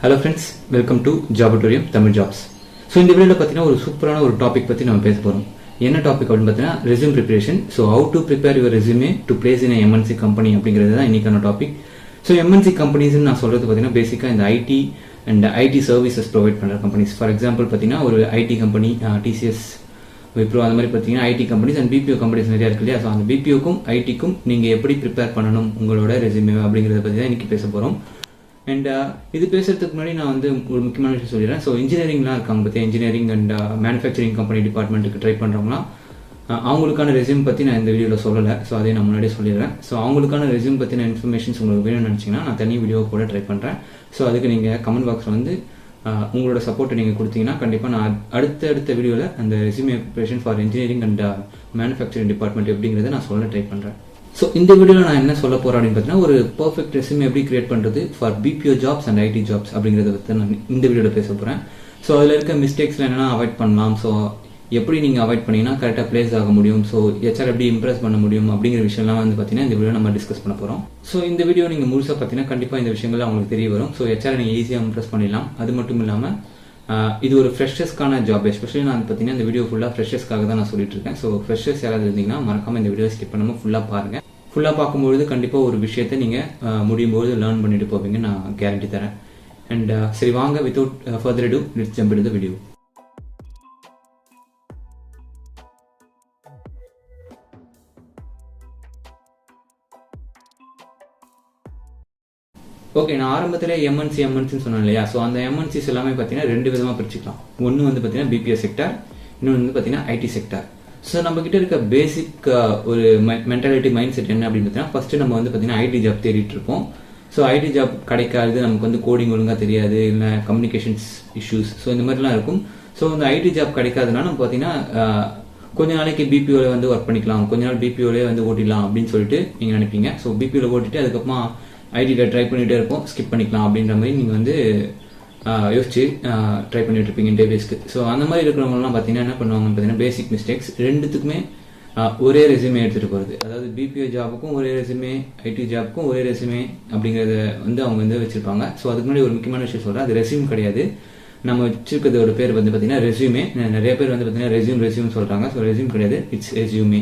Hello friends, welcome to Jobatorium Tamil Jobs. So இந்த வீடியோல பாத்தீங்கன்னா ஒரு சூப்பரான ஒரு டாபிக் பத்தி நம்ம பேச போறோம். என்ன டாபிக் அப்படினு பாத்தீங்கன்னா resume preparation. So how to prepare your resume to place in a MNC company அப்படிங்கிறது தான் இன்னைக்கான டாபிக். So MNC companies நான் சொல்றது பாத்தீங்கன்னா பேசிக்கா இந்த IT and IT services provide பண்ற companies. For example பாத்தீங்கன்னா ஒரு IT company TCS Wipro அந்த மாதிரி பாத்தீங்கன்னா IT companies and BPO companies நிறைய இருக்கு இல்லையா. So அந்த BPO க்கும் IT க்கும் நீங்க எப்படி ப்ரிப்பேர் பண்ணணும் உங்களோட ரெஸ்யூமே அப்படிங்கறத பத்தி தான் இன்னைக்கு பேச போறோம். அண்ட் இது பேசுறதுக்கு முன்னாடி நான் வந்து ஒரு முக்கியமான விஷயம் சொல்லிடுறேன். ஸோ இன்ஜினியரிங்லாம் இருக்காங்க பற்றி இன்ஜினியரிங் அண்ட் மேனுஃபேக்சரிங் கம்பெனி டிபார்ட்மெண்ட்டுக்கு ட்ரை பண்ணுறவங்களாம் அவங்களுக்கான ரெஸ்யூம் பற்றி நான் இந்த வீடியோவில் சொல்லலை. ஸோ அதையும் நான் முன்னாடியே சொல்லிடுறேன். ஸோ அவங்களுக்கான ரெஸ்யூம் பற்றின இன்ஃபர்மேஷன்ஸ் உங்களுக்கு வேணும்னு நினச்சிங்கன்னா நான் தனி வீடியோ கூட ட்ரை பண்ணுறேன். ஸோ அதுக்கு நீங்கள் கமெண்ட் பாக்ஸில் வந்து உங்களோட சப்போர்ட்டை நீங்கள் கொடுத்தீங்கன்னா கண்டிப்பாக நான் அடுத்த வீடியோவில் அந்த resume preparation for engineering and manufacturing department எப்படிங்கிறத நான் சொல்ல ட்ரை பண்ணுறேன். ஸோ இந்த வீடியோவில் நான் என்ன சொல்ல போகிறேன் அப்படின்னு பார்த்தீங்கன்னா ஒரு பர்ஃபெக்ட் ரெஸ்யூமே எப்படி கிரியேட் பண்ணுறது for BPO jobs and IT jobs அப்படிங்கிறத பற்றி நான் இந்த வீடியோவில் பேச போகிறேன். ஸோ அதில் இருக்க மிஸ்டேக்ஸ்ல என்னென்னா அவாய்ட் பண்ணலாம். ஸோ எப்படி நீங்கள் அவாய்ட் பண்ணிங்கன்னா கரெக்டாக பிளேஸ் ஆக முடியும். ஸோ HR எப்படி இம்ப்ரெஸ் பண்ண முடியும் அப்படிங்கிற விஷயம்லாம் வந்து பார்த்தீங்கன்னா இந்த வீடியோ நம்ம டிஸ்கஸ் பண்ண போகிறோம். ஸோ இந்த வீடியோ நீங்கள் முழுசாக பார்த்தீங்கன்னா கண்டிப்பாக இந்த விஷயங்கள் உங்களுக்கு தெரிய வரும். ஸோ HR நீங்கள் ஈஸியாக இம்ப்ரெஸ் பண்ணிடலாம். அது மட்டும் இல்லாமல் இது ஒரு ஃப்ரெஷர்ஸ்க்கான ஜாப். எஸ்பெஷலி நான் பார்த்தீங்கன்னா இந்த வீடியோ ஃபுல்லாக ஃப்ரெஷர்ஸ்க்காக தான் நான் சொல்லிட்டு இருக்கேன். ஸோ ஃப்ரெஷர்ஸ் யாராவது இருந்தீங்கன்னா மறக்காம இந்த வீடியோ ஸ்கிப் பண்ணாமல் ஃபுல்லாக பாருங்க. ஃபுல்லாக பார்க்கும்பொழுது கண்டிப்பாக ஒரு விஷயத்தை நீங்கள் முடியும் போது லேர்ன் பண்ணிட்டு போவீங்க, நான் கேரண்டி தரேன். அண்ட் சரி வாங்க, without further ado let's jump into the video. Okay, நான் ஆரம்பத்திலே எம்என்சின்னு சொன்னேன் இல்லையா. ஸோ அந்த எம்என்சிஸ் எல்லாமே பார்த்தீங்கன்னா ரெண்டு விதமாக பிரிச்சுக்கலாம். ஒன்று வந்து பார்த்தீங்கன்னா BPO செக்டார், இன்னொன்று வந்து பார்த்தீங்கன்னா IT செக்டார். ஸோ நம்ம கிட்ட இருக்க பேசிக் ஒரு மென்டாலிட்டி மைண்ட் செட் என்ன அப்படின்னு பார்த்தீங்கன்னா ஃபர்ஸ்ட் நம்ம வந்து பார்த்தீங்கன்னா IT ஜாப் தேடிட்டு இருப்போம். ஸோ IT ஜாப் கிடைக்காது, நமக்கு வந்து கோடிங் ஒழுங்காக தெரியாது, இல்லை கம்யூனிகேஷன்ஸ் இஷ்யூஸ், ஸோ இந்த மாதிரிலாம் இருக்கும். ஸோ அந்த IT ஜாப் கிடைக்காதுன்னா நம்ம பார்த்தீங்கன்னா கொஞ்ச நாளைக்கு BPOவில் வந்து ஒர்க் பண்ணிக்கலாம், கொஞ்ச நாள் BPOலே வந்து ஓட்டிடலாம் அப்படின்னு சொல்லிட்டு நீங்கள் நினைப்பீங்க. ஸோ BPOவில் ஓட்டிட்டு அதுக்கப்புறமா ITயில் ட்ரை பண்ணிகிட்டே இருப்போம், ஸ்கிப் பண்ணிக்கலாம் அப்படின்ற மாதிரி நீங்கள் வந்து யோசிச்சு ட்ரை பண்ணிட்டு இருப்பீங்க இன்டர்வியூஸ்க்கு. ஸோ அந்த மாதிரி இருக்கிறவங்கலாம் பார்த்தீங்கன்னா என்ன பண்ணுவாங்கன்னு பார்த்தீங்கன்னா பேசிக் மிஸ்டேக்ஸ் ரெண்டுத்துக்குமே ஒரே ரெஸ்யூமே எடுத்துகிட்டு போகிறது. அதாவது BPO ஜாபுக்கும் ஒரே ரெஸ்யூமே, IT ஜாபுக்கும் ஒரே ரெஸ்யூமே அப்படிங்கிறத வந்து அவங்க வந்து வச்சிருப்பாங்க. ஸோ அதுக்கு முன்னாடி ஒரு முக்கியமான விஷயம் சொல்கிறேன், அது ரெஸ்யூம் கிடையாது. நம்ம வச்சிருக்கிறதோட பேர் வந்து பார்த்தீங்கன்னா ரெஸ்யூமே. நிறைய பேர் வந்து பார்த்தீங்கன்னா ரெஸ்யூம் சொல்கிறாங்க. ஸோ ரெஸ்யூம் கிடையாது, இட்ஸ் ரெஸ்யூமே.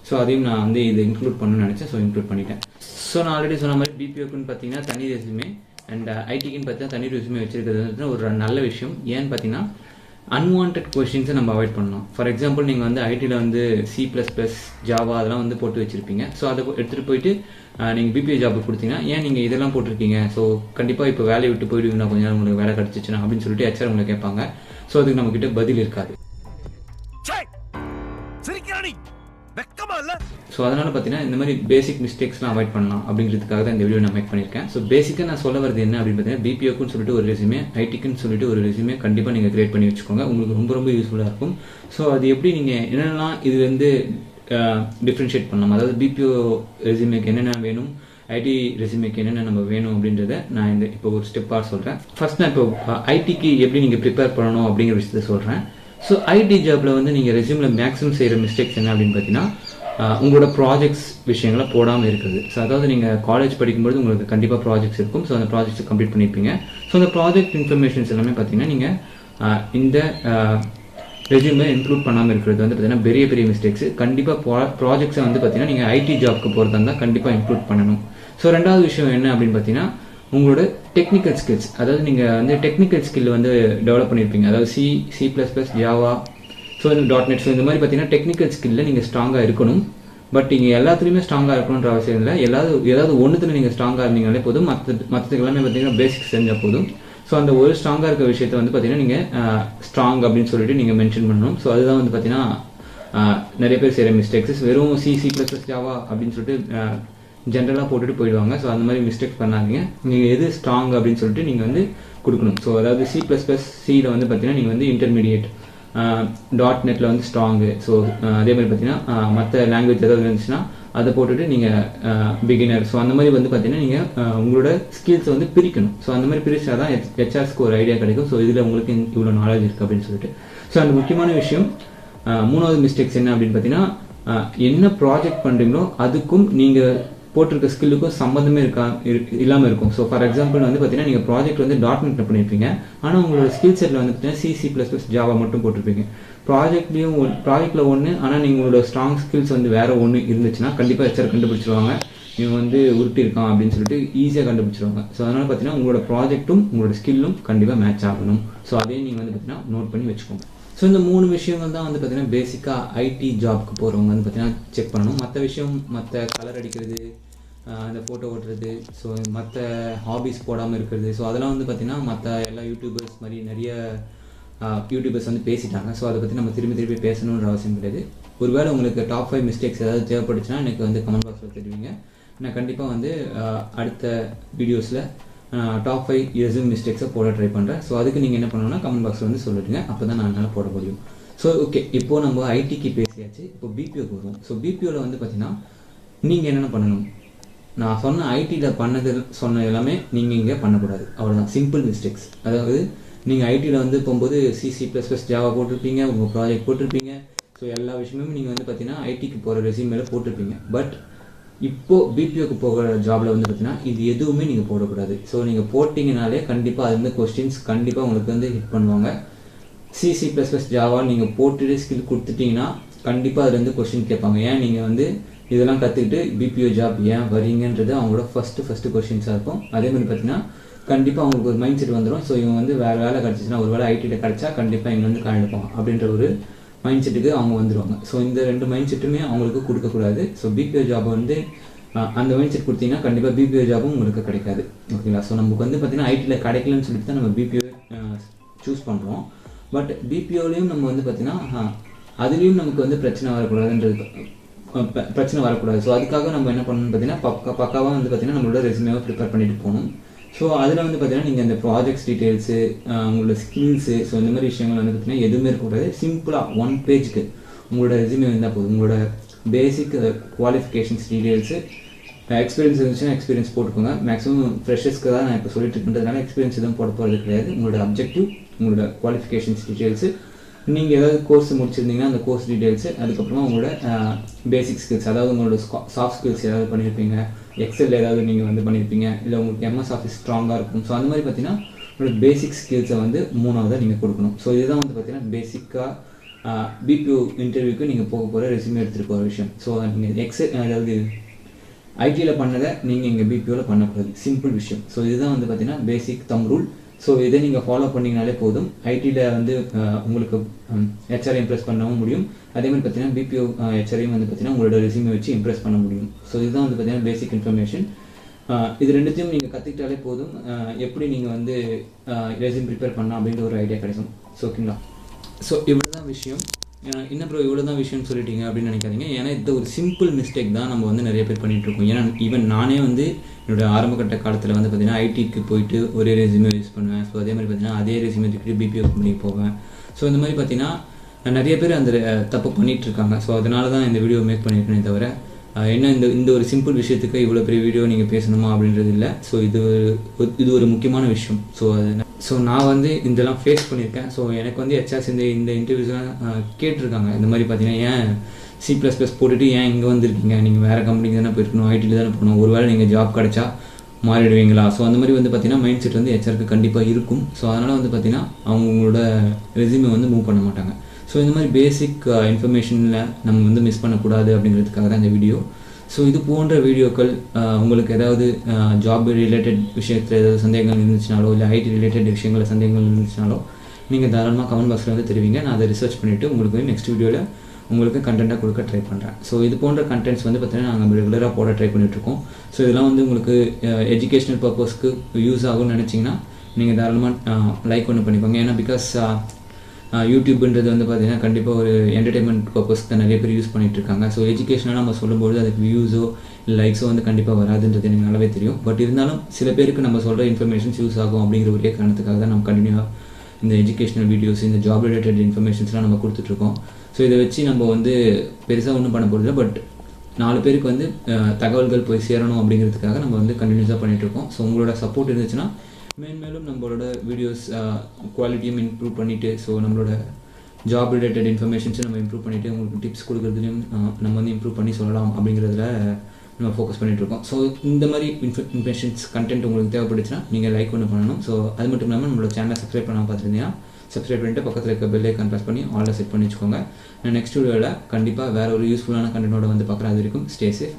ஸோ அதையும் நான் வந்து இதை இன்க்ளூட் பண்ணணும்னு நினச்சேன். ஸோ இன்க்ளூட் பண்ணிட்டேன். ஸோ நான் ஆல்ரெடி சொன்ன மாதிரி BPOக்குன்னு பார்த்தீங்கன்னா தனி ரெஸ்யூமே அண்ட் ITக்குன்னு பார்த்தீங்கன்னா தனி ரெஸ்யூமே வச்சிருக்கிறது வந்து ஒரு நல்ல விஷயம். ஏன்னு பார்த்தீங்கன்னா அன்வான்ட் கொஸ்டின்ஸை நம்ம அவாய்ட் பண்ணணும். ஃபார் எக்ஸாம்பிள் நீங்கள் வந்து ITயில் வந்து C++, ஜாவா அதெல்லாம் வந்து போட்டு வச்சிருப்பீங்க. ஸோ அதை எடுத்துகிட்டு போயிட்டு நீங்கள் BPO ஜாபுக்கு கொடுத்தீங்கன்னா ஏன் நீங்கள் இதெல்லாம் போட்டிருக்கீங்க, ஸோ கண்டிப்பாக இப்போ வேலையை விட்டு போயிடுவீங்கன்னா கொஞ்ச நேரம் உங்களுக்கு வேலை கிடச்சிச்சுன்னா அப்படின்னு சொல்லிட்டு HR உங்களை கேட்பாங்க. ஸோ அதுக்கு நம்மக்கிட்ட பதில் இருக்காது. ஸோ அதனால் பார்த்தீங்கன்னா இந்த மாதிரி பேசிக் மிஸ்டேக்ஸ்லாம் அவாய்ட் பண்ணலாம் அப்படிங்கிறதுக்காக தான் இந்த வீடியோ நான் மேக் பண்ணியிருக்கேன். ஸோ பேசிக்காக நான் சொல்ல வரது என்ன அப்படின்னு பார்த்தீங்கன்னா BPOக்குன்னு சொல்லிட்டு ஒரு ரெஸ்யூமே, ITக்குன்னு சொல்லிட்டு ஒரு ரெஸ்யூமே கண்டிப்பாக நீங்கள் கிரியேட் பண்ணி வச்சுக்கோங்க. உங்களுக்கு ரொம்ப ரொம்ப யூஸ்ஃபுல்லாக இருக்கும். ஸோ அது எப்படி நீங்கள் என்னென்னலாம் இது வந்து டிஃப்ரென்ஷியேட் பண்ணலாம், அதாவது BPO ரெஸ்யூமேக்கு என்னென்ன வேணும், IT ரெஸ்யூமேக்கு என்னென்ன நம்ம வேணும் அப்படின்றத நான் இந்த இப்போ ஒரு ஸ்டெப்பாக சொல்கிறேன். ஃபர்ஸ்ட் நான் இப்போ ITக்கு எப்படி நீங்கள் ப்ரிப்பேர் பண்ணணும் அப்படிங்கிற விஷயத்த சொல்கிறேன். ஸோ IT ஜாப்பில் வந்து நீங்கள் ரெஸ்யூமில் மேக்ஸிமம் செய்கிற மிஸ்டேக்ஸ் என்ன அப்படின்னு பார்த்தீங்கன்னா உங்களோட ப்ராஜெக்ட்ஸ் விஷயங்களை போடாமல் இருக்குது. ஸோ அதாவது நீங்கள் காலேஜ் படிக்கும்போது உங்களுக்கு கண்டிப்பாக ப்ராஜெக்ட்ஸ் இருக்கும். ஸோ அந்த ப்ராஜெக்ட்ஸ் கம்ப்ளீட் பண்ணியிருப்பீங்க. ஸோ அந்த ப்ராஜெக்ட் இன்ஃபர்மேஷன்ஸ் எல்லாமே பார்த்தீங்கன்னா நீங்கள் இந்த ரெஸ்யூமே இன்க்ளூட் பண்ணாமல் இருக்கிறது வந்து பார்த்தீங்கன்னா பெரிய பெரிய மிஸ்டேக்ஸ். கண்டிப்பாக ப்ராஜெக்ட்ஸை வந்து பார்த்தீங்கன்னா நீங்கள் IT ஜாப்க்கு போகிறதா இருந்தால் கண்டிப்பாக இன்க்ளூட் பண்ணணும். ஸோ ரெண்டாவது விஷயம் என்ன அப்படின்னு பார்த்தீங்கன்னா உங்களோட டெக்னிக்கல் ஸ்கில்ஸ், அதாவது நீங்கள் வந்து டெக்னிக்கல் ஸ்கில் வந்து டெவலப் பண்ணியிருப்பீங்க. அதாவது C++, ஜாவா, ஸோ இந்த .NET. ஸோ இந்த மாதிரி பார்த்தீங்கன்னா டெக்னிக்கல் ஸ்கில்லில் நீங்கள் ஸ்ட்ராங்காக இருக்கணும். பட் நீங்கள் எல்லாத்துலேயுமே ஸ்ட்ராங்காக இருக்கணுன்ற அவசியம் இல்லை. ஏதாவது ஒன்றுத்துல நீங்கள் ஸ்ட்ராங்காக இருந்தீங்களே போதும், மற்றதுக்கு எல்லாமே பார்த்தீங்கன்னா பேசிக்ஸ் தெரிஞ்சால் போதும். ஸோ அந்த ஒரு ஸ்ட்ராங்காக இருக்க விஷயத்தை வந்து பார்த்தீங்கன்னா நீங்கள் ஸ்ட்ராங் அப்படின்னு சொல்லிட்டு நீங்கள் மென்ஷன் பண்ணணும். ஸோ அதுதான் வந்து பார்த்தீங்கன்னா நிறைய பேர் செய்கிற மிஸ்டேக்ஸ். வெறும் C++, ஜாவா அப்படின்னு சொல்லிட்டு ஜென்ரலாக போட்டுட்டு போயிடுவாங்க. ஸோ அந்த மாதிரி மிஸ்டேக் பண்ணாதீங்க. நீங்கள் எது ஸ்ட்ராங் அப்படின்னு சொல்லிட்டு நீங்கள் வந்து கொடுக்கணும். ஸோ அதாவது C++ல வந்து பார்த்தீங்கன்னா நீங்கள் வந்து இன்டர்மீடியேட், .NETல வந்து ஸ்ட்ராங்கு. ஸோ அதே மாதிரி பார்த்தீங்கன்னா மற்ற லாங்குவேஜ் ஏதாவது இருந்துச்சுன்னா அதை போட்டுட்டு நீங்கள் பிகினர். ஸோ அந்த மாதிரி வந்து பார்த்தீங்கன்னா நீங்கள் உங்களோட ஸ்கில்ஸை வந்து பிரிக்கணும். ஸோ அந்த மாதிரி பிரிச்சா தான் HRஸ்க்கு ஒரு ஐடியா கிடைக்கும். ஸோ இதில் உங்களுக்கு இவ்வளோ நாலேஜ் இருக்குது அப்படின்னு சொல்லிட்டு. ஸோ அந்த முக்கியமான விஷயம் மூணாவது மிஸ்டேக்ஸ் என்ன அப்படின்னு பார்த்தீங்கன்னா என்ன ப்ராஜெக்ட் பண்ணுறீங்களோ அதுக்கும் நீங்கள் போட்டிருக்க ஸ்கில்லுக்கும் சம்மந்தமே இல்லாமல் இருக்கும். ஸோ ஃபார் எக்ஸாம்பிள் வந்து பார்த்தீங்கன்னா நீங்கள் ப்ராஜெக்ட் வந்து .NET பண்ணியிருப்பீங்க, ஆனால் உங்களோட ஸ்கில் செட்டில் வந்து பார்த்தீங்கன்னா C++ ஜாவா மட்டும் போட்டிருப்பீங்க. ப்ராஜெக்டில் ஒன்று, ஆனால் நீங்களோட ஸ்ட்ராங் ஸ்கில்ஸ் வந்து வேறு ஒன்று இருந்துச்சுன்னா கண்டிப்பாக HR கண்டுபிடிச்சிருவாங்க, இவன் வந்து உருட்டிருக்கான் அப்படின்னு சொல்லிட்டு ஈஸியாக கண்டுபிடிச்சிருவாங்க. ஸோ அதனால் பார்த்தீங்கன்னா உங்களோட ப்ராஜெக்ட்டும் உங்களோட ஸ்கில்லும் கண்டிப்பாக மேட்ச் ஆகணும். ஸோ அதையும் நீங்கள் வந்து பார்த்தீங்கன்னா நோட் பண்ணி வச்சுக்கோங்க. ஸோ இந்த 3 விஷயங்கள் தான் வந்து பார்த்தீங்கன்னா பேசிக்காக ஐடி ஜாப்க்கு போகிறவங்க வந்து பார்த்தீங்கன்னா செக் பண்ணணும். மற்ற கலர் அடிக்கிறது, அந்த ஃபோட்டோ ஓட்டுறது, ஸோ மற்ற ஹாபிஸ் போடாமல் இருக்கிறது, ஸோ அதெல்லாம் வந்து பார்த்தீங்கன்னா மற்ற எல்லா யூடியூபர்ஸ் மாதிரி நிறைய யூடியூபர்ஸ் வந்து பேசிட்டாங்க. ஸோ அதை பற்றி நம்ம திரும்பி பேசணுன்ற அவசியம் கிடையாது. ஒருவேளை உங்களுக்கு டாப் 5 மிஸ்டேக்ஸ் ஏதாவது தேவைப்படுச்சுன்னா எனக்கு வந்து கமெண்ட் பாக்ஸில் தெரிவிங்க. நான் கண்டிப்பாக வந்து அடுத்த வீடியோஸில் டாப் 5 ரெஸ்யூம் மிஸ்டேக்ஸை போட ட்ரை பண்ணுறேன். ஸோ அதுக்கு நீங்கள் என்ன பண்ணணும்னா கமெண்ட் பாக்ஸில் வந்து சொல்லிடுங்க, அப்போ தான் நான் என்னால் போட முடியும். ஸோ ஓகே, இப்போது நம்ம ஐடிக்கு பேசியாச்சு, இப்போ பிபிஓக்கு வருவோம். ஸோ பிபிஓவில் வந்து பார்த்தீங்கன்னா நீங்கள் என்னென்ன பண்ணணும், நான் சொன்ன ஐடியில் சொன்ன எல்லாமே நீங்கள் இங்கே பண்ணக்கூடாது, அவ்வளோதான். Simple mistakes. அதாவது நீங்கள் ஐடியில் வந்து போகும்போது C++ ஜாவா போட்டிருப்பீங்க, உங்கள் ப்ராஜெக்ட் போட்டிருப்பீங்க, ஸோ எல்லா விஷயமும் நீங்கள் வந்து பார்த்தீங்கன்னா ஐடிக்கு போகிற ரெஸ்யூமேல போட்டிருப்பீங்க. பட் இப்போது பிபிஓக்கு போகிற ஜாபில் வந்து பார்த்தீங்கன்னா இது எதுவுமே நீங்கள் போடக்கூடாது. ஸோ நீங்கள் போட்டிங்கனாலே கண்டிப்பாக அது வந்து கொஸ்டின்ஸ் கண்டிப்பாக உங்களுக்கு வந்து ஹிட் பண்ணுவாங்க. C++ ஜாவா நீங்கள் போட்டுட்டு ஸ்கில் கொடுத்துட்டிங்கன்னா கண்டிப்பாக அதில் வந்து கொஸ்டின் கேட்பாங்க. ஏன் நீங்கள் வந்து இதெல்லாம் கற்றுக்கிட்டு பிபிஓ ஜாப் ஏன் வரீங்கன்றது அவங்களோட ஃபஸ்ட்டு கொஸ்டின்ஸாக இருக்கும். அதேமாதிரி பார்த்தீங்கன்னா கண்டிப்பாக அவங்களுக்கு ஒரு மைண்ட் செட் வந்துடும். ஸோ இவங்க வந்து வேறு வேலை கிடச்சிச்சின்னா, ஒரு வேலை ஐடியில் கிடச்சா கண்டிப்பாக இங்கே வந்து கலந்துப்பாங்க அப்படின்ற ஒரு மைண்ட் செட்டுக்கு அவங்க வந்துடுவாங்க. ஸோ இந்த 2 மைண்ட் செட்டுமே அவங்களுக்கு கொடுக்கக்கூடாது. ஸோ பிபிஓ ஜாப் வந்து அந்த மைண்ட் செட் கொடுத்தீங்கன்னா கண்டிப்பாக பிபிஓ ஜாபும் உங்களுக்கு கிடைக்காது. ஓகேங்களா? ஸோ நமக்கு வந்து பார்த்தீங்கன்னா ஐடியில் கிடைக்கலன்னு சொல்லிட்டு தான் நம்ம பிபிஓ சூஸ் பண்ணுறோம். பட் பிபிஓலையும் நம்ம வந்து பார்த்தீங்கன்னா அதுலேயும் நமக்கு வந்து பிரச்சனை வரக்கூடாது. ஸோ அதுக்காக நம்ம என்ன பண்ணணும்னு பார்த்தீங்கன்னா பக்காவாக வந்து பார்த்தீங்கன்னா நம்மளோட ரெஸ்யூமேவை ப்ரிப்பேர் பண்ணிட்டு போகணும். ஸோ அதில் வந்து பார்த்தீங்கன்னா நீங்கள் இந்த ப்ராஜெக்ட்ஸ் டீட்டெயில்ஸு, உங்களோட ஸ்கில்ஸு, ஸோ இந்த மாதிரி விஷயங்கள் வந்து பார்த்தீங்கன்னா எதுவுமே இருக்கக்கூடாது. சிம்பிளாக 1 பேஜுக்கு உங்களோட ரெஸ்யூமே இருந்தால் போதும். உங்களோட பேசிக் குவாலிஃபிகேஷன்ஸ் டீட்டெயில்ஸு, எக்ஸ்பீரியன்ஸ் இருந்துச்சுன்னா எக்ஸ்பீரியன்ஸ் போட்டுக்கோங்க. மேக்ஸிமம் ஃப்ரெஷர்ஸ்க்கு தான் நான் இப்போ சொல்லிட்டு இருக்கின்றதுனால எக்ஸ்பீரியன்ஸ் எதுவும் போட போகிறது கிடையாது. உங்களோட அப்ஜெக்டிவ், உங்களோட குவாலிஃபிகேஷன்ஸ் டீட்டெயில்ஸு, நீங்கள் ஏதாவது கோர்ஸ் முடிச்சிருந்தீங்கன்னா அந்த கோர்ஸ் டீட்டெயில்ஸு, அதுக்கப்புறமா உங்களோட பேசிக் ஸ்கில்ஸ், அதாவது உங்களோட சாஃப்ட் ஸ்கில்ஸ் ஏதாவது பண்ணியிருப்பீங்க, எக்ஸல் ஏதாவது நீங்கள் வந்து பண்ணியிருப்பீங்க, இல்லை உங்களுக்கு MS ஆஃபீஸ் ஸ்ட்ராங்காக இருக்கும். ஸோ அந்த மாதிரி பார்த்தீங்கன்னா உங்களோட பேசிக் ஸ்கில்ஸை வந்து 3ஆவதாக நீங்கள் கொடுக்கணும். ஸோ இதுதான் வந்து பார்த்தீங்கன்னா பேசிக்காக பிபிஓ இன்டர்வியூக்கு நீங்கள் போக போகிற ரெஸ்யூமே எடுத்துகிட்டு போகிற விஷயம். ஸோ நீங்கள் அதாவது ஐடியில் பண்ணதை நீங்கள் இங்கே பிபிஓவில் பண்ணக்கூடாது, சிம்பிள் விஷயம். ஸோ இதுதான் வந்து பார்த்தீங்கன்னா பேசிக் தம் ரூல். ஸோ இதை நீங்கள் ஃபாலோ பண்ணிங்கனாலே போதும். ஐடியில் வந்து உங்களுக்கு ஹெச்ஆர் இம்ப்ரெஸ் பண்ணவும் முடியும். அதே மாதிரி பார்த்தீங்கன்னா பிபிஓ ஹெச்ஆரையும் வந்து பார்த்தீங்கன்னா உங்களோட ரெஸ்யூமே வச்சு இம்ப்ரெஸ் பண்ண முடியும். ஸோ இதுதான் வந்து பார்த்தீங்கன்னா பேசிக் இன்ஃபர்மேஷன். இது ரெண்டுத்தையும் நீங்கள் கற்றுக்கிட்டாலே போதும், எப்படி நீங்கள் வந்து ரெஸ்யூம் ப்ரிப்பேர் பண்ணலாம் அப்படின்ற ஒரு ஐடியா கிடைக்கும். ஸோ ஓகேங்களா? ஸோ இவ்வளோ தான் விஷயம். என்ன ப்ரோ இவ்வளோ தான் விஷயம்னு சொல்லிட்டீங்க அப்படின்னு நினைக்காதீங்க. ஏன்னா இந்த ஒரு சிம்பிள் மிஸ்டேக் தான் நம்ம வந்து நிறைய பேர் பண்ணிகிட்ருக்கோம். ஏன்னா ஈவன் நானே வந்து என்னோடய ஆரம்பகட்ட காலத்தில் வந்து பார்த்திங்கன்னா ஐடிக்கு போயிட்டு ஒரே ரெஸ்யூமே யூஸ் பண்ணுவேன். ஸோ அதே மாதிரி பார்த்திங்கன்னா அதே ரெஸ்யூமே தூக்கிட்டு பிபிஓ கம்பெனிக்கு போவேன். ஸோ இந்த மாதிரி பார்த்திங்கன்னா நிறைய பேர் அந்த தப்பு பண்ணிகிட்ருக்காங்க. ஸோ அதனால தான் இந்த வீடியோ மேக் பண்ணியிருக்கேனே தவிர என்ன இந்த ஒரு சிம்பிள் விஷயத்துக்கு இவ்வளோ பெரிய வீடியோ நீங்கள் பேசணுமா அப்படின்றது இல்லை. ஸோ இது ஒரு முக்கியமான விஷயம். ஸோ நான் வந்து இதெல்லாம் ஃபேஸ் பண்ணியிருக்கேன். ஸோ எனக்கு வந்து ஹெச்ஆர்ஸ் இந்த இன்டர்வியூஸ்லாம் கேட்டிருக்காங்க. இந்த மாதிரி பார்த்தீங்கன்னா ஏன் C++ போட்டுட்டு ஏன் இங்கே வந்துருக்கீங்க, நீங்கள் வேறு கம்பெனிக்கு தானே போயிருக்கணும், ஐடியில் தானே போகணும், ஒருவேளை நீங்கள் ஜாப் கிடச்சா மாறிடுவீங்களா? ஸோ அந்த மாதிரி வந்து பார்த்தீங்கன்னா மைண்ட் செட் வந்து ஹெச்ஆருக்கு கண்டிப்பாக இருக்கும். ஸோ அதனால் வந்து பார்த்தீங்கன்னா அவங்களோட ரெஸ்யூமே வந்து மூவ் பண்ண மாட்டாங்க. ஸோ இந்த மாதிரி பேசிக் இன்ஃபர்மேஷனில் நம்ம வந்து மிஸ் பண்ணக்கூடாது அப்படிங்கிறதுக்காக தான் இந்த வீடியோ. ஸோ இது போன்ற வீடியோக்கள் உங்களுக்கு ஏதாவது ஜாப் ரிலேட்டட் விஷயத்தில் ஏதாவது சந்தேகங்கள் இருந்துச்சுனாலோ, இல்லை ஐடி ரிலேட்டட் விஷயங்களில் சந்தேகங்கள் இருந்துச்சுனாலோ நீங்கள் தாராளமாக கமெண்ட் பாக்ஸில் வந்து தெரிவிங்க. நான் அதை ரிசர்ச் பண்ணிவிட்டு உங்களுக்கு நெக்ஸ்ட் வீடியோவில் உங்களுக்கு கண்டென்ட்டாக கொடுக்க ட்ரை பண்ணுறேன். ஸோ இது போன்ற கண்டென்ட்ஸ் வந்து பார்த்தீங்கன்னா நாங்கள் ரெகுலராக போட ட்ரை பண்ணிகிட்ருக்கோம். ஸோ இதெல்லாம் வந்து உங்களுக்கு எஜுகேஷ்னல் பர்பஸ்க்கு யூஸ் ஆகும்னு நினச்சிங்கன்னா நீங்கள் தாராளமாக லைக் ஒன்று பண்ணிக்கோங்க. ஏன்னா பிகாஸ் யூடியூப்ன்றது வந்து பார்த்தீங்கன்னா கண்டிப்பாக ஒரு என்டர்டெயின்மெண்ட் பர்பஸ்க்கு தான் நிறைய பேர் யூஸ் பண்ணிகிட்டு இருக்காங்க. ஸோ எஜுகேஷனாக நம்ம சொல்லும்போது அதுக்கு வியூஸோ லைக்ஸோ வந்து கண்டிப்பாக வராதுன்றது எனக்கு நல்லாவே தெரியும். பட் இருந்தாலும் சில பேருக்கு நம்ம சொல்கிற இன்ஃபர்மேஷன்ஸ் யூஸ் ஆகும் அப்படிங்கிற ஒரே காரணத்துக்காக தான் நம்ம கண்டினியூவாக இந்த எஜுகேஷனல் வீடியோஸ், இந்த ஜாப் ரிலேட்டட் இன்ஃபர்மேஷன்ஸ்லாம் நம்ம கொடுத்துட்ருக்கோம். ஸோ இதை வச்சு நம்ம வந்து பெருசாக ஒன்றும் பண்ண போகிறதில்ல. பட் 4 பேருக்கு வந்து தகவல்கள் போய் சேரணும் அப்படிங்கிறதுக்காக நம்ம வந்து கண்டினியூஸாக பண்ணிகிட்ருக்கோம். ஸோ உங்களோட சப்போர்ட் இருந்துச்சுன்னா மேலும் நம்மளோட வீடியோஸ் குவாலிட்டியும் இம்ப்ரூவ் பண்ணிவிட்டு, ஸோ நம்மளோட ஜாப் ரிலேட்டட் இன்ஃபர்மேஷன்ஸும் நம்ம இம்ப்ரூவ் பண்ணிவிட்டு உங்களுக்கு டிப்ஸ் கொடுக்குறதுலையும் நம்ம வந்து இம்ப்ரூவ் பண்ணி சொல்லலாம் அப்படிங்கிறதுல நம்ம ஃபோக்கஸ் பண்ணிட்டு இருக்கோம். ஸோ இந்த மாதிரி இன்ஃபர்மேஷன்ஸ் கண்டென்ட் உங்களுக்கு தேவைப்படுச்சுன்னா நீங்கள் லைக் ஒன்று பண்ணணும். ஸோ அது மட்டும் இல்லாமல் நம்மளோட சேனலை சப்ஸ்கிரைப் பண்ணாமல் பார்த்துருந்தீங்கன்னா சப்ஸ்கிரைப் பண்ணிட்டு பக்கத்தில் இருக்க பெல் ஐக்கான் ப்ரெஸ் பண்ணி ஆல்ல செட் பண்ணி வச்சுக்கோங்க. நான் நெக்ஸ்ட் வீடியோவில் கண்டிப்பாக வேறு ஒரு யூஸ்ஃபுல்லான கண்டென்ட்டோட வந்து பார்க்குறேன். அது வரைக்கும் ஸ்டே சேஃப்.